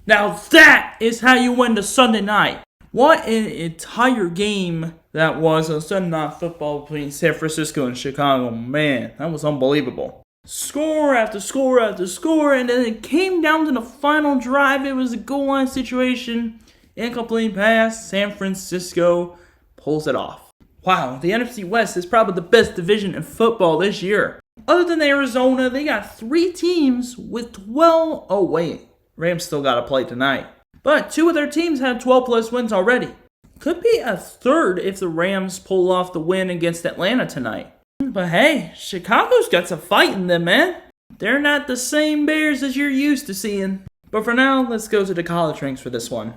Now that is how you win the Sunday night. What an entire game that was on Sunday Night Football between San Francisco and Chicago. Man, that was unbelievable. Score after score after score, and then it came down to the final drive. It was a goal line situation. Incomplete pass. San Francisco pulls it off. Wow, the NFC West is probably the best division in football this year. Other than Arizona, they got 3 teams with 12. Oh, wait. Rams still got to play tonight. But 2 of their teams have 12-plus wins already. Could be a third if the Rams pull off the win against Atlanta tonight. But hey, Chicago's got some fight in them, man. They're not the same Bears as you're used to seeing. But for now, let's go to the college ranks for this one.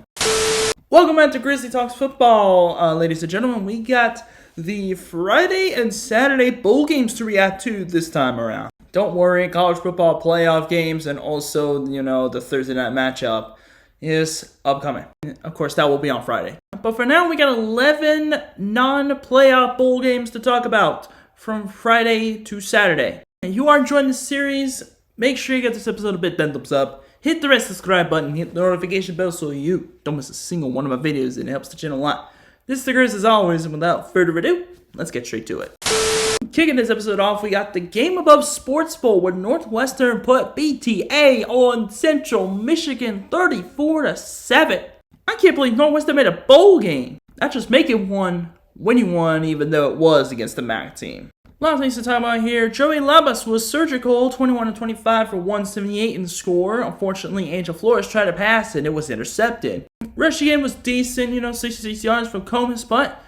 Welcome back to Grizzly Talks Football, ladies and gentlemen. We got the Friday and Saturday bowl games to react to this time around. Don't worry, college football playoff games and also, the Thursday night matchup is upcoming. Of course, that will be on Friday. But for now, we got 11 non-playoff bowl games to talk about from Friday to Saturday. If you are enjoying this series, make sure you get this episode a bit thumbs up. Hit the red subscribe button, hit the notification bell so you don't miss a single one of my videos, and it helps the channel a lot. This is the Grizz as always, and without further ado, let's get straight to it. Kicking this episode off, we got the Game Above Sports Bowl where Northwestern put BTA on Central Michigan 34-7. I can't believe Northwestern made a bowl game. That just make it one winning one, even though it was against the MAC team. A lot of things to talk about here. Joey Labas was surgical, 21-25 for 178 in the score. Unfortunately, Angel Flores tried to pass it, and it was intercepted. Rushing game was decent, 66 yards from Comas, but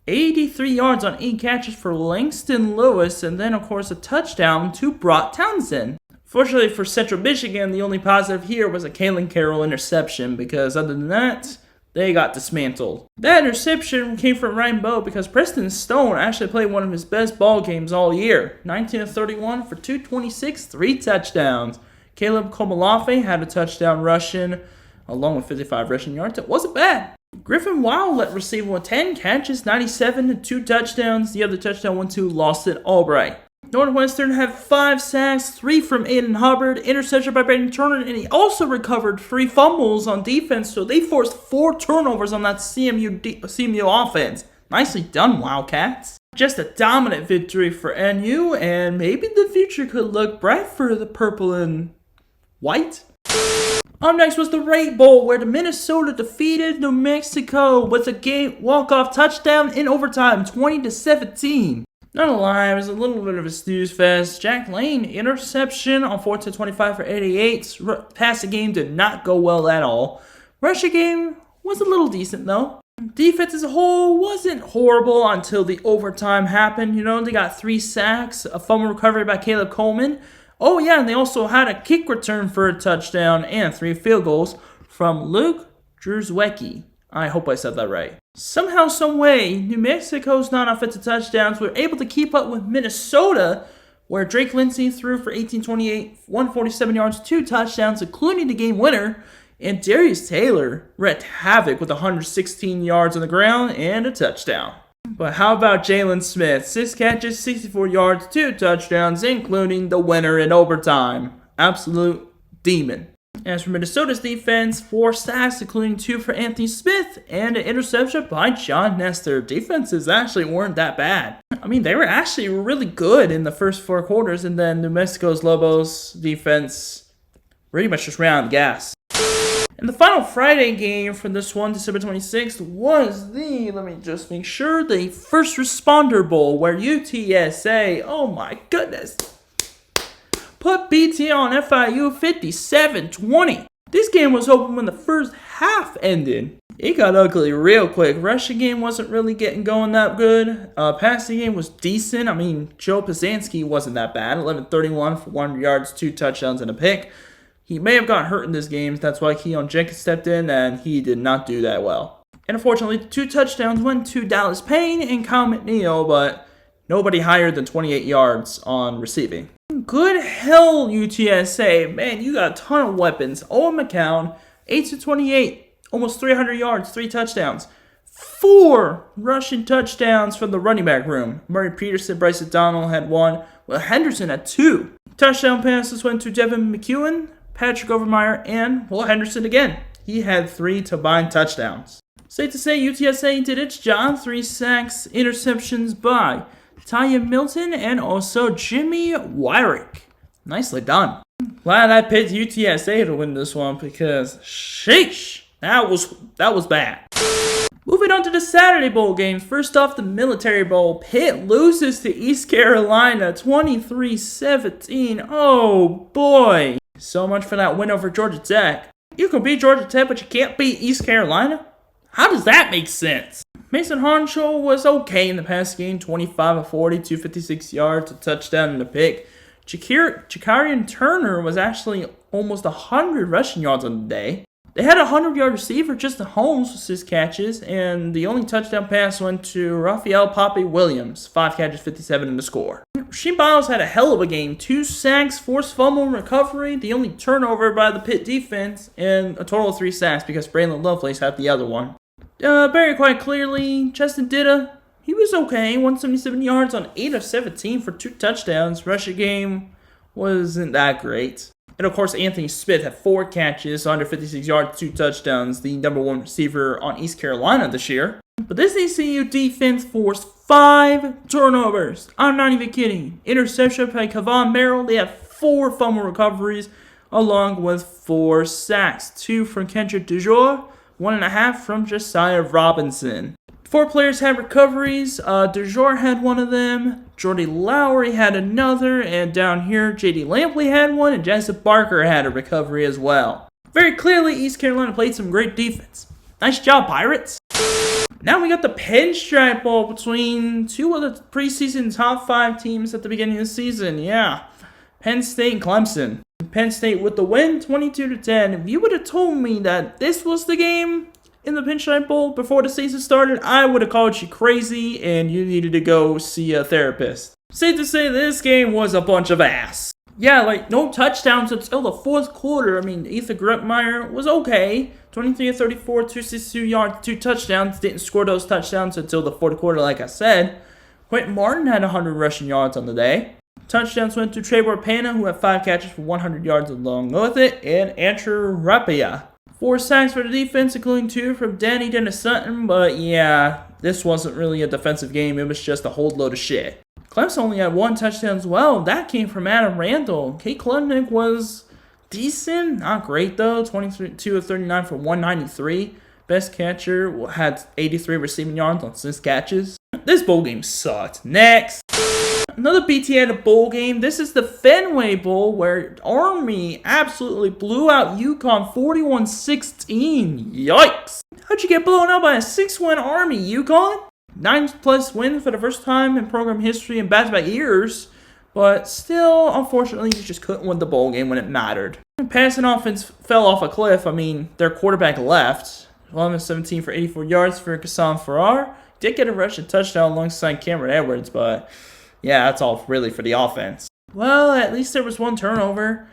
83 yards on 8 catches for Langston Lewis, and then, of course, a touchdown to Brock Townsend. Fortunately for Central Michigan, the only positive here was a Kalen Carroll interception, because other than that, they got dismantled. That interception came from Ryan Bowe because Preston Stone actually played one of his best ball games all year. 19-31 for 226, 3 touchdowns. Caleb Komalafe had a touchdown rushing, along with 55 rushing yards. It wasn't bad. Griffin Wild led receiver with 10 catches, 97 and 2 touchdowns. The other touchdown went to Lawson Albright. Northwestern had 5 sacks, 3 from Aiden Hubbard, interception by Brandon Turner, and he also recovered 3 fumbles on defense, so they forced 4 turnovers on that CMU offense. Nicely done, Wildcats. Just a dominant victory for NU, and maybe the future could look bright for the purple and white. Up next was the Rate Bowl, where the Minnesota defeated New Mexico with a game walk-off touchdown in overtime, 20-17. Not gonna lie, it was a little bit of a snooze fest. Jack Lane, interception on 4-25 for 88. Passing game did not go well at all. Rushing game was a little decent though. Defense as a whole wasn't horrible until the overtime happened. They got 3 sacks, a fumble recovery by Caleb Coleman. Oh yeah, and they also had a kick return for a touchdown and 3 field goals from Luke Druzwecki. I hope I said that right. Somehow, someway, New Mexico's non-offensive touchdowns were able to keep up with Minnesota, where Drake Lindsey threw for 18-28, 147 yards, 2 touchdowns, including the game winner, and Darius Taylor wreaked havoc with 116 yards on the ground and a touchdown. But how about Jalen Smith? 6 catches, 64 yards, 2 touchdowns, including the winner in overtime. Absolute demon. As for Minnesota's defense, 4 sacks, including 2 for Anthony Smith, and an interception by John Nestor. Defenses actually weren't that bad. I mean, they were actually really good in the first 4 quarters, and then New Mexico's Lobos defense pretty much just ran out of gas. And the final Friday game for this one, December 26th, was the First Responder Bowl, where UTSA, oh my goodness, put BT on FIU 57-20. This game was open when the first half ended. It got ugly real quick. Rushing game wasn't really getting going that good. Passing game was decent. I mean, Joe Pasansky wasn't that bad. 11-31 for 100 yards, 2 touchdowns, and a pick. He may have gotten hurt in this game. That's why Keon Jenkins stepped in, and he did not do that well. And unfortunately, the 2 touchdowns went to Dallas Payne and Kyle McNeil, but nobody higher than 28 yards on receiving. Good hell, UTSA. Man, you got a ton of weapons. Owen McCown, 8-28, almost 300 yards, 3 touchdowns. 4 rushing touchdowns from the running back room. Murray Peterson, Bryce O'Donnell had 1, while Henderson had 2. Touchdown passes went to Devin McEwen, Patrick Overmeyer, and Will Henderson again. He had 3 combined touchdowns. Safe to say UTSA did its job. 3 sacks, interceptions by Taya Milton and also Jimmy Wyrick. Nicely done. Glad I picked UTSA to win this one because sheesh, that was bad. Moving on to the Saturday Bowl games. First off, the Military Bowl. Pitt loses to East Carolina 23-17. Oh boy. So much for that win over Georgia Tech. You can beat Georgia Tech, but you can't beat East Carolina? How does that make sense? Mason Honshaw was okay in the past game. 25 of 40, 256 yards, a touchdown and a pick. Jakarian Turner was actually almost 100 rushing yards on the day. They had a 100-yard receiver, Justin Holmes, with 6 catches, and the only touchdown pass went to Raphael Poppy Williams, 5 catches, 57 in the score. Rasheed Biles had a hell of a game, 2 sacks, forced fumble recovery, the only turnover by the Pitt defense, and a total of 3 sacks because Braylon Lovelace had the other one. Very quite clearly, Justin Ditta, he was okay, 177 yards on 8 of 17 for 2 touchdowns. Rushing game wasn't that great. And of course, Anthony Smith had 4 catches, 156 yards, 2 touchdowns, the number 1 receiver on East Carolina this year. But this ECU defense forced 5 turnovers. I'm not even kidding. Interception by Kavon Merrill. They had 4 fumble recoveries, along with 4 sacks. 2 from Kendrick DeJour, 1.5 from Josiah Robinson. 4 players had recoveries. DeJour had one of them. Jordy Lowry had another. And down here, J.D. Lampley had one. And Joseph Barker had a recovery as well. Very clearly, East Carolina played some great defense. Nice job, Pirates. Now we got the Pinstripe Bowl between 2 of the preseason top 5 teams at the beginning of the season. Yeah, Penn State and Clemson. Penn State with the win, 22-10. If you would have told me that this was the game in the Pinstripe Bowl before the season started, I would have called you crazy and you needed to go see a therapist. Safe to say this game was a bunch of ass. Yeah, like no touchdowns until the 4th quarter. I mean, Ethan Grutmeyer was okay. 23 of 34, 262 yards, 2 touchdowns. Didn't score those touchdowns until the 4th quarter, like I said. Quentin Martin had 100 rushing yards on the day. Touchdowns went to Trevor Pana, who had 5 catches for 100 yards along with it, and Andrew Rapia. 4 sacks for the defense, including 2 from Danny Dennis Sutton, but yeah, this wasn't really a defensive game. It was just a whole load of shit. Clemson only had 1 touchdown as well. That came from Adam Randall. Kate Klubnik was decent, not great though. 22 of 39 for 193. Best catcher had 83 receiving yards on 6 catches. This bowl game sucked. Next. Another BT at a bowl game. This is the Fenway Bowl where Army absolutely blew out UConn 41-16. Yikes. How'd you get blown out by a 6-win Army, UConn? 9+ wins for the first time in program history in back-to-back years. But still, unfortunately, you just couldn't win the bowl game when it mattered. Passing offense fell off a cliff. I mean, their quarterback left. 11-17 for 84 yards for Kassan Farrar. Did get a rushing touchdown alongside Cameron Edwards, but yeah, that's all really for the offense. Well, at least there was 1 turnover.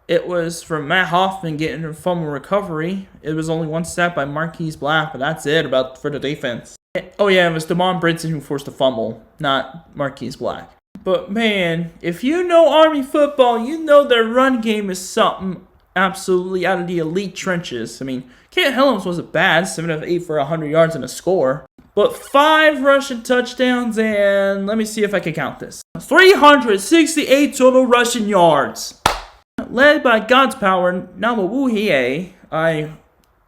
It was from Matt Hoffman getting a fumble recovery. It was only 1 sack by Marquise Black, but that's it for the defense. Oh yeah, it was Damon Brinson who forced the fumble, not Marquise Black. But man, if you know Army football, you know their run game is something absolutely out of the elite trenches. I mean, Kent Helms wasn't bad, 7 of 8 for 100 yards and a score. But 5 rushing touchdowns and, let me see if I can count this, 368 total rushing yards. Led by God's power, Namawuhie. I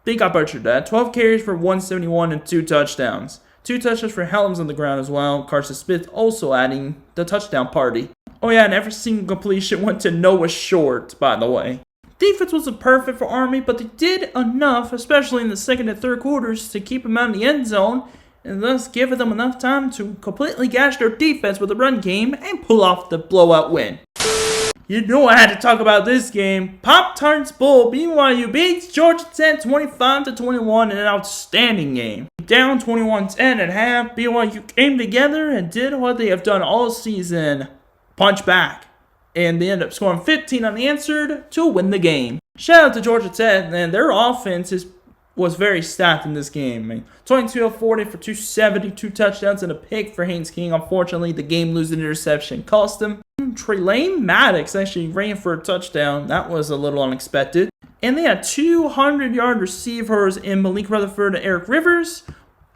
think I butchered that. 12 carries for 171 and 2 touchdowns. 2 touchdowns for Helms on the ground as well. Carson Smith also adding the touchdown party. Oh yeah, and every single completion went to Noah Short, by the way. Defense wasn't perfect for Army, but they did enough, especially in the 2nd and 3rd quarters, to keep them out of the end zone, and thus give them enough time to completely gash their defense with the run game and pull off the blowout win. You know I had to talk about this game. Pop-Tarts Bowl, BYU beats Georgia Tech 25-21 in an outstanding game. Down 21-10 at half, BYU came together and did what they have done all season. Punch back. And they ended up scoring 15 unanswered to win the game. Shout out to Georgia Tech, and their offense was very stacked in this game. I mean, 22 of 40 for 270, 2 touchdowns, and a pick for Haynes King. Unfortunately, the game-losing interception cost him. Trelane Maddox actually ran for a touchdown. That was a little unexpected. And they had 200-yard receivers in Malik Rutherford and Eric Rivers.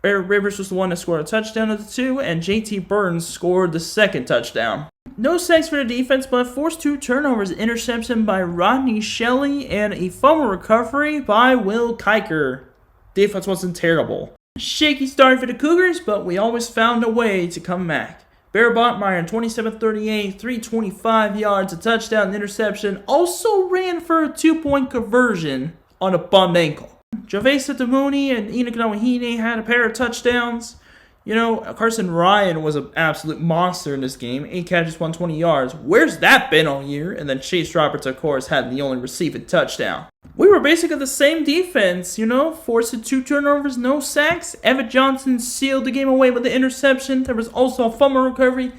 Eric Rivers was the one that scored a touchdown of the two, and JT Burns scored the second touchdown. No sacks for the defense, but forced 2 turnovers, interception by Rodney Shelley, and a fumble recovery by Will Kiker. Defense wasn't terrible. Shaky start for the Cougars, but we always found a way to come back. Bear Botmeyer, 27-38, 325 yards, a touchdown, and interception. Also ran for a 2-point conversion on a bummed ankle. Javesa Demooney and Enoch Nawahine had a pair of touchdowns. You know, Carson Ryan was an absolute monster in this game. 8 catches, 120 yards. Where's that been all year? And then Chase Roberts, of course, had the only receiving touchdown. We were basically the same defense, you know, forcing 2 turnovers, no sacks. Evan Johnson sealed the game away with the interception. There was also a fumble recovery.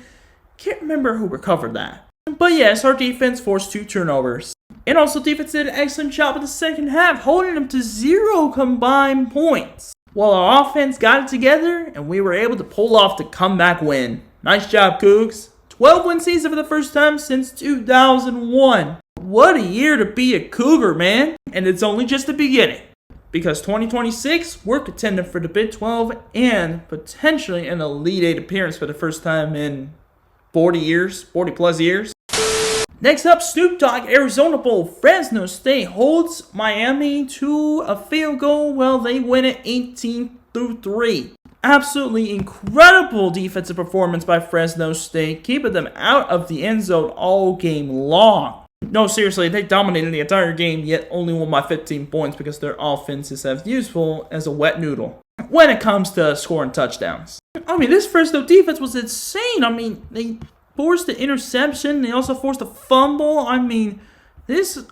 Can't remember who recovered that. But yes, our defense forced 2 turnovers. And also, defense did an excellent job in the second half, holding them to 0 combined points. While our offense got it together, and we were able to pull off the comeback win. Nice job, Cougs. 12-win season for the first time since 2001. What a year to be a Cougar, man. And it's only just the beginning. Because 2026, we're contending for the Big 12 and potentially an Elite 8 appearance for the first time in 40 plus years. Next up, Snoop Dogg Arizona Bowl. Fresno State holds Miami to a field goal. Well, they win it 18-3. Absolutely incredible defensive performance by Fresno State, keeping them out of the end zone all game long. No, seriously, they dominated the entire game, yet only won by 15 points because their offense is as useful as a wet noodle when it comes to scoring touchdowns. I mean, this Fresno defense was insane. I mean, they forced the interception. They also forced a fumble. I mean, this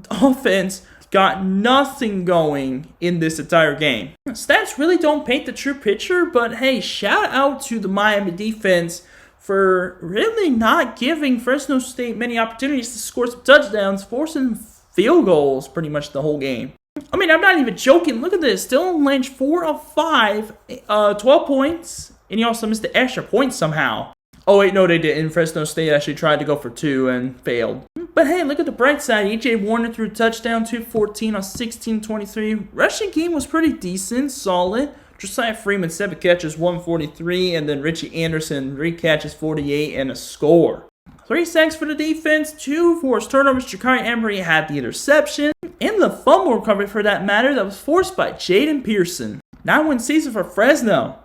offense got nothing going in this entire game. Stats really don't paint the true picture, but hey, shout out to the Miami defense for really not giving Fresno State many opportunities to score some touchdowns, forcing field goals pretty much the whole game. I mean, I'm not even joking. Look at this. Dylan Lynch, 4 of 5, 12 points, and he also missed the extra point somehow. Oh, wait, no, they didn't. Fresno State actually tried to go for 2 and failed. But hey, look at the bright side. E.J. Warner threw a touchdown, 214 on 16-23. Rushing game was pretty decent, solid. Josiah Freeman, 7 catches, 143. And then Richie Anderson, 3 catches, 48, and a score. 3 sacks for the defense, 2 forced turnovers. Jakari Emery had the interception. And the fumble recovery, for that matter, that was forced by Jaden Pearson. 9-win season for Fresno.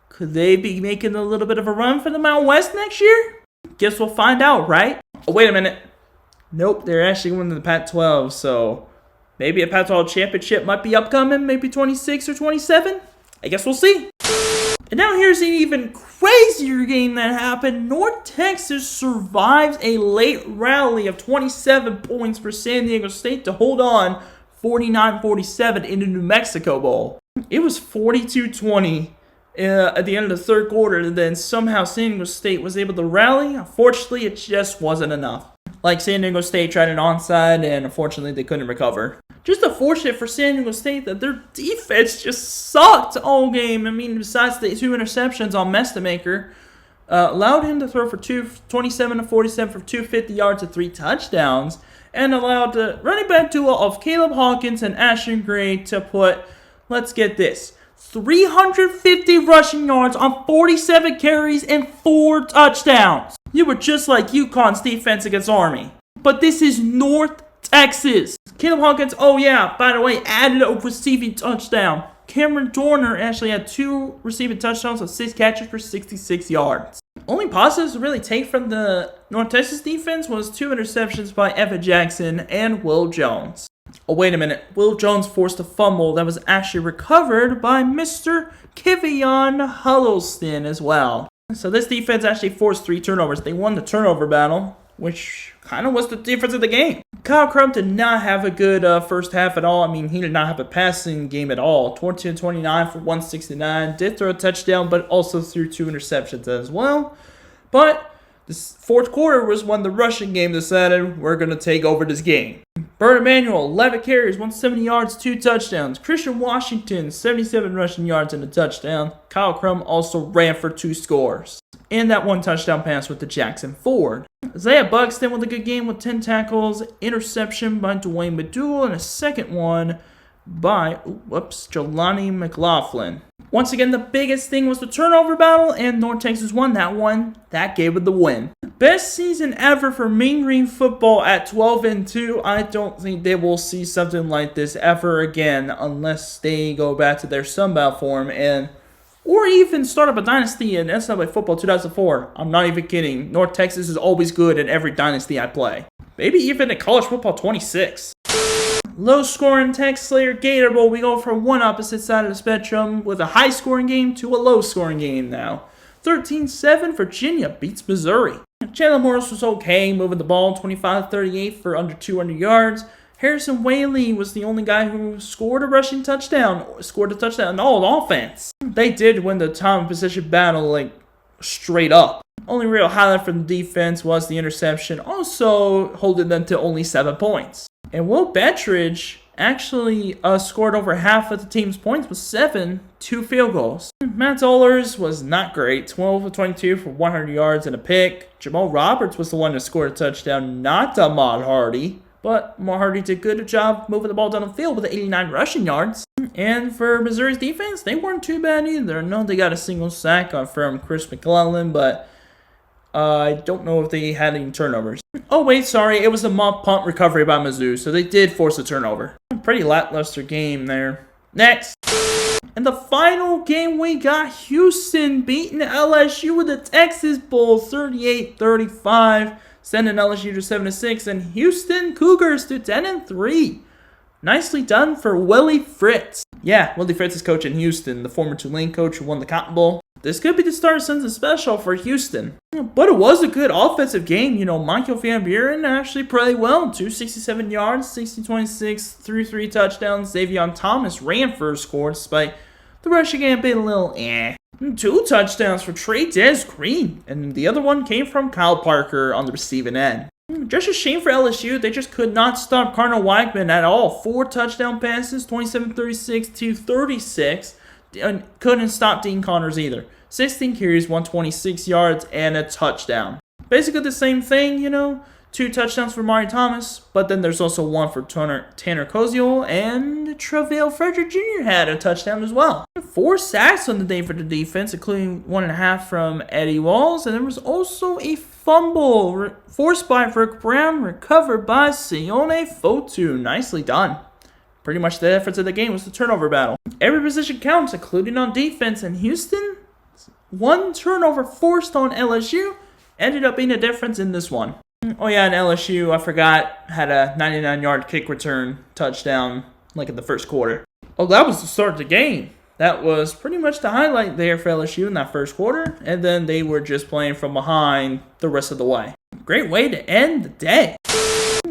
Could they be making a little bit of a run for the Mountain West next year? Guess we'll find out, right? Oh, wait a minute. Nope, they're actually winning the Pac-12, so maybe a Pac-12 championship might be upcoming, maybe 26 or 27. I guess we'll see. And now here's an even crazier game that happened. North Texas survives a late rally of 27 points for San Diego State to hold on 49-47 in the New Mexico Bowl. It was 42-20. At the end of the third quarter, and then somehow San Diego State was able to rally. Unfortunately, it just wasn't enough. Like, San Diego State tried an onside, and unfortunately, they couldn't recover. Just unfortunate for San Diego State that their defense just sucked all game. I mean, besides the 2 interceptions on Mestamaker, allowed him to throw for 27-47 for 250 yards and 3 touchdowns, and allowed the running back duo of Caleb Hawkins and Ashton Gray to put, let's get this, 350 rushing yards on 47 carries and 4 touchdowns. You were just like UConn's defense against Army. But this is North Texas. Caleb Hawkins, oh yeah, by the way, added a receiving touchdown. Cameron Dorner actually had 2 receiving touchdowns with 6 catches for 66 yards. Only positives to really take from the North Texas defense was 2 interceptions by Evan Jackson and Will Jones. Oh, wait a minute. Will Jones forced a fumble that was actually recovered by Mr. Kivion Huddleston as well. So this defense actually forced 3 turnovers. They won the turnover battle, which kind of was the difference of the game. Kyle Crum did not have a good first half at all. I mean, he did not have a passing game at all. 22-29 for 169. Did throw a touchdown, but also threw 2 interceptions as well. But this fourth quarter was when the rushing game decided we're going to take over this game. Bert Emanuel, 11 carries, 170 yards, 2 touchdowns. Christian Washington, 77 rushing yards and a touchdown. Kyle Crum also ran for 2 scores. and that one touchdown pass with the Jackson Ford. Isaiah Buxton with a good game with 10 tackles, interception by Dwayne Bedule, and a second one by, Jelani McLaughlin. Once again, the biggest thing was the turnover battle, and North Texas won that one. That gave it the win. Best season ever for Mean Green football at 12-2. I don't think they will see something like this ever again unless they go back to their Sunbelt form or even start up a dynasty in NCAA football 2004. I'm not even kidding. North Texas is always good in every dynasty I play. Maybe even in college football 26. Low scoring Tex Slayer Gator Bowl. We go from one opposite side of the spectrum with a high scoring game to a low scoring game now. 13-7, Virginia beats Missouri. Chandler Morris was okay, moving the ball 25-38 for under 200 yards. Harrison Whaley was the only guy who scored a touchdown in all offense. They did win the time position battle, straight up. Only real highlight from the defense was the interception, also holding them to only 7 points. And Will Bettridge actually scored over half of the team's points with 2 field goals. Matt Zollers was not great, 12 of 22 for 100 yards and a pick. Jamal Roberts was the one that scored a touchdown, not Ahmad Hardy. But Ahmad Hardy did a good job moving the ball down the field with 89 rushing yards. And for Missouri's defense, they weren't too bad either. No, they got a single sack from Chris McClellan, but I don't know if they had any turnovers. Oh, wait, sorry. It was a muff punt recovery by Mizzou, so they did force a turnover. Pretty lackluster game there. Next. And the final game, we got Houston beating LSU with the Texas Bowl 38-35. Sending LSU to 7-6, and Houston Cougars to 10-3. Nicely done for Willie Fritz. Yeah, Willie Fritz is coaching Houston, the former Tulane coach who won the Cotton Bowl. This could be the start of something special for Houston. But it was a good offensive game. Michael Van Buren actually played well. 267 yards, 60-26, threw 3 touchdowns. Xavier Thomas ran for a score despite the rushing game being a little 2 touchdowns for Trey Des Green, and the other one came from Kyle Parker on the receiving end. Just a shame for LSU. They just could not stop Cardinal Weigman at all. 4 touchdown passes, 27-36 to 36. And couldn't stop Dean Connors either. 16 carries, 126 yards, and a touchdown. Basically the same thing, 2 touchdowns for Mari Thomas, but then there's also one for Tanner Koziol, and Travell Frederick Jr. had a touchdown as well. 4 sacks on the day for the defense, including 1.5 from Eddie Walls, and there was also a fumble forced by Rick Brown, recovered by Sione Fotu. Nicely done. Pretty much the difference of the game was the turnover battle. Every position counts, including on defense, and Houston, 1 turnover forced on LSU ended up being the difference in this one. Oh yeah, and LSU, I forgot, had a 99-yard kick return touchdown in the first quarter. Oh, that was the start of the game. That was pretty much the highlight there for LSU in that first quarter, and then they were just playing from behind the rest of the way. Great way to end the day.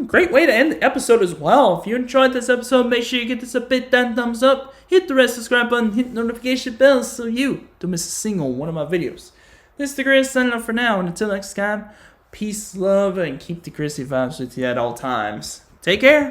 Great way to end the episode as well. If you enjoyed this episode, make sure you give this a big thumbs up, hit the red subscribe button, hit the notification bell so you don't miss a single one of my videos. This is the Chris signing off for now, and until next time, peace, love, and keep the Chrissy vibes with you at all times. Take care.